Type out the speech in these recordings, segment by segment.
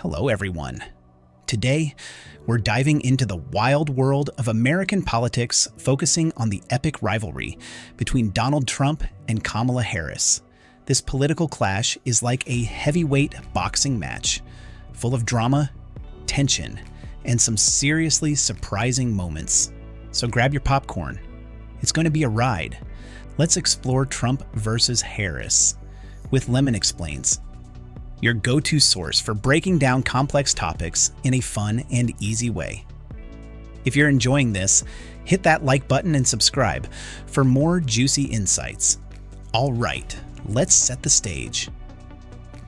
Hello, everyone. Today, we're diving into the wild world of American politics, focusing on the epic rivalry between Donald Trump and Kamala Harris. This political clash is like a heavyweight boxing match, full of drama, tension, and some seriously surprising moments. So grab your popcorn. It's going to be a ride. Let's explore Trump versus Harris with LemonExplains, your go-to source for breaking down complex topics in a fun and easy way. If you're enjoying this, hit that like button and subscribe for more juicy insights. All right, let's set the stage.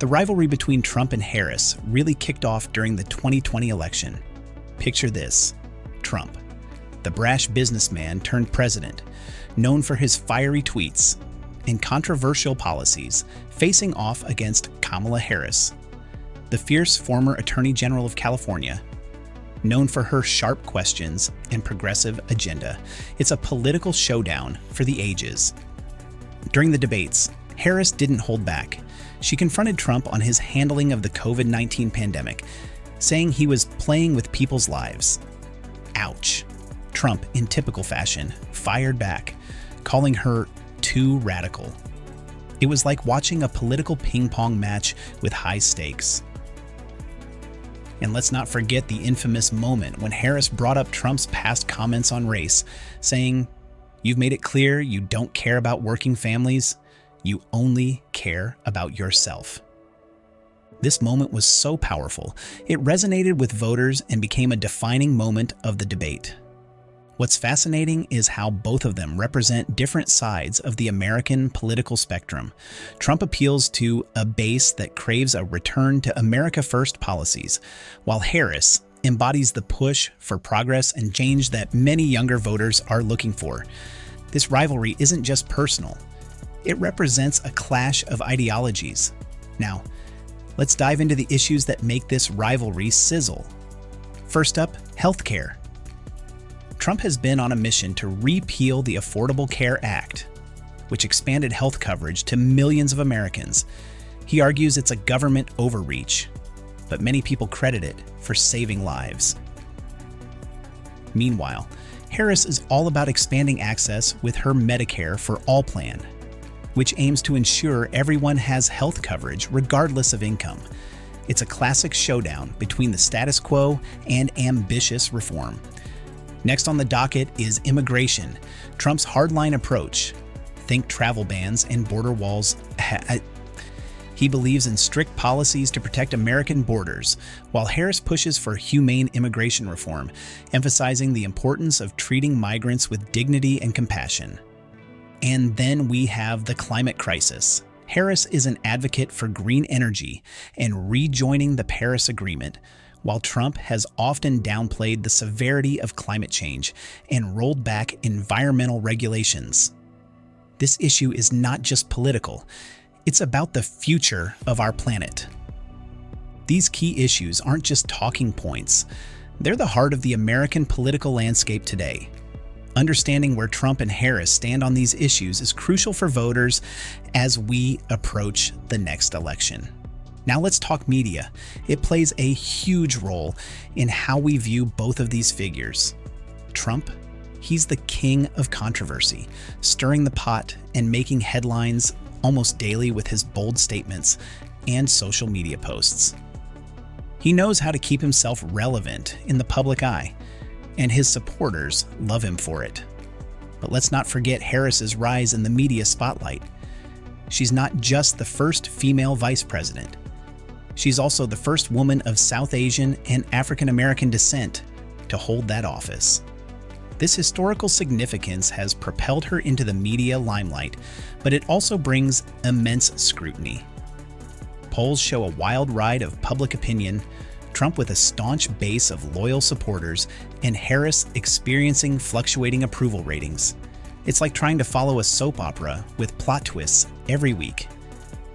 The rivalry between Trump and Harris really kicked off during the 2020 election. Picture this: Trump, the brash businessman turned president, known for his fiery tweets and controversial policies, facing off against Kamala Harris, the fierce former Attorney General of California, known for her sharp questions and progressive agenda. It's a political showdown for the ages. During the debates, Harris didn't hold back. She confronted Trump on his handling of the COVID-19 pandemic, saying he was playing with people's lives. Ouch. Trump, in typical fashion, fired back, calling her too radical. It was like watching a political ping-pong match with high stakes. And let's not forget the infamous moment when Harris brought up Trump's past comments on race, saying, "You've made it clear you don't care about working families. You only care about yourself." This moment was so powerful, it resonated with voters and became a defining moment of the debate. What's fascinating is how both of them represent different sides of the American political spectrum. Trump appeals to a base that craves a return to America First policies, while Harris embodies the push for progress and change that many younger voters are looking for. This rivalry isn't just personal. It represents a clash of ideologies. Now, let's dive into the issues that make this rivalry sizzle. First up, healthcare. Trump has been on a mission to repeal the Affordable Care Act, which expanded health coverage to millions of Americans. He argues it's a government overreach, but many people credit it for saving lives. Meanwhile, Harris is all about expanding access with her Medicare for All plan, which aims to ensure everyone has health coverage regardless of income. It's a classic showdown between the status quo and ambitious reform. Next on the docket is immigration. Trump's hardline approach, think travel bans and border walls. He believes in strict policies to protect American borders, while Harris pushes for humane immigration reform, emphasizing the importance of treating migrants with dignity and compassion. And then we have the climate crisis. Harris is an advocate for green energy and rejoining the Paris Agreement, while Trump has often downplayed the severity of climate change and rolled back environmental regulations. This issue is not just political, it's about the future of our planet. These key issues aren't just talking points, they're the heart of the American political landscape today. Understanding where Trump and Harris stand on these issues is crucial for voters as we approach the next election. Now let's talk media. It plays a huge role in how we view both of these figures. Trump, he's the king of controversy, stirring the pot and making headlines almost daily with his bold statements and social media posts. He knows how to keep himself relevant in the public eye, and his supporters love him for it. But let's not forget Harris's rise in the media spotlight. She's not just the first female vice president. She's also the first woman of South Asian and African American descent to hold that office. This historical significance has propelled her into the media limelight, but it also brings immense scrutiny. Polls show a wild ride of public opinion, Trump with a staunch base of loyal supporters, and Harris experiencing fluctuating approval ratings. It's like trying to follow a soap opera with plot twists every week.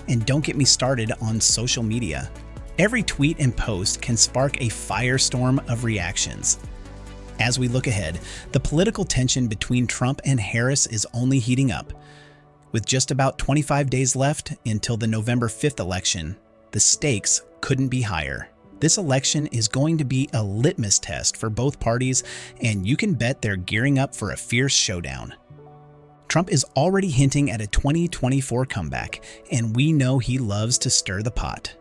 And don't get me started on social media. Every tweet and post can spark a firestorm of reactions. As we look ahead, the political tension between Trump and Harris is only heating up. With just about 25 days left until the November 5th election, the stakes couldn't be higher. This election is going to be a litmus test for both parties, and you can bet they're gearing up for a fierce showdown. Trump is already hinting at a 2024 comeback, and we know he loves to stir the pot.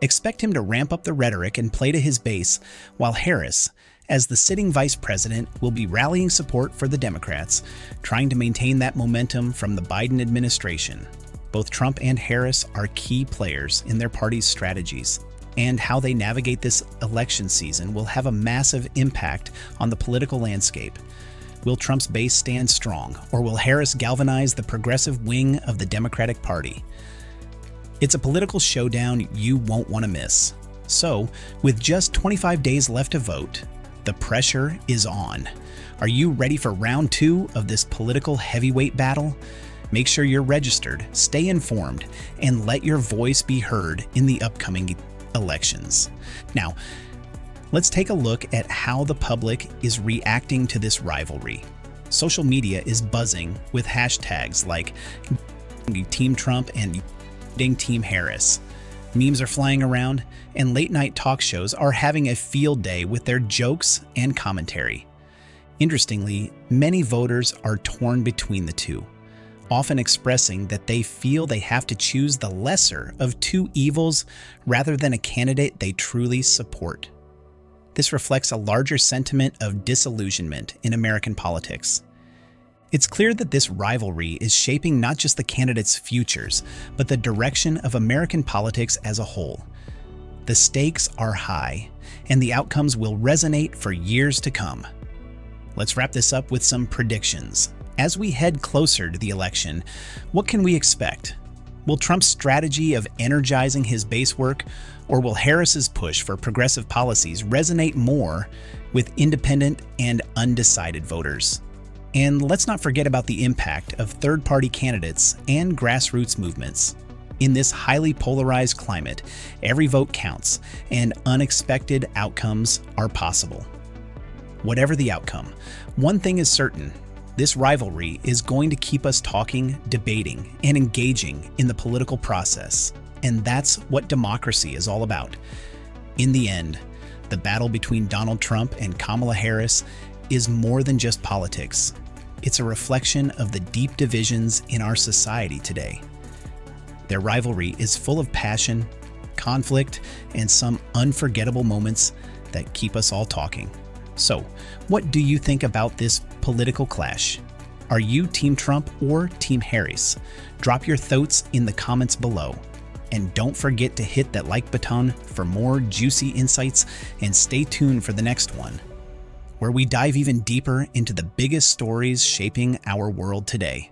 Expect him to ramp up the rhetoric and play to his base, while Harris, as the sitting vice president, will be rallying support for the Democrats, trying to maintain that momentum from the Biden administration. Both Trump and Harris are key players in their party's strategies, and how they navigate this election season will have a massive impact on the political landscape. Will Trump's base stand strong, or will Harris galvanize the progressive wing of the Democratic Party? It's a political showdown you won't want to miss. So, with just 25 days left to vote, the pressure is on. Are you ready for round 2 of this political heavyweight battle? Make sure you're registered, stay informed, and let your voice be heard in the upcoming elections. Now, let's take a look at how the public is reacting to this rivalry. Social media is buzzing with hashtags like Team Trump and Team Harris. Memes are flying around, and late-night talk shows are having a field day with their jokes and commentary. Interestingly, many voters are torn between the two, often expressing that they feel they have to choose the lesser of two evils rather than a candidate they truly support. This reflects a larger sentiment of disillusionment in American politics. It's clear that this rivalry is shaping not just the candidates' futures, but the direction of American politics as a whole. The stakes are high, and the outcomes will resonate for years to come. Let's wrap this up with some predictions. As we head closer to the election, what can we expect? Will Trump's strategy of energizing his base work, or will Harris's push for progressive policies resonate more with independent and undecided voters? And let's not forget about the impact of third-party candidates and grassroots movements. In this highly polarized climate, every vote counts, and unexpected outcomes are possible. Whatever the outcome, one thing is certain: this rivalry is going to keep us talking, debating, and engaging in the political process. And that's what democracy is all about. In the end, the battle between Donald Trump and Kamala Harris is more than just politics. It's a reflection of the deep divisions in our society today. Their rivalry is full of passion, conflict, and some unforgettable moments that keep us all talking. So, what do you think about this political clash? Are you Team Trump or Team Harris? Drop your thoughts in the comments below. And don't forget to hit that like button for more juicy insights, and stay tuned for the next one, where we dive even deeper into the biggest stories shaping our world today.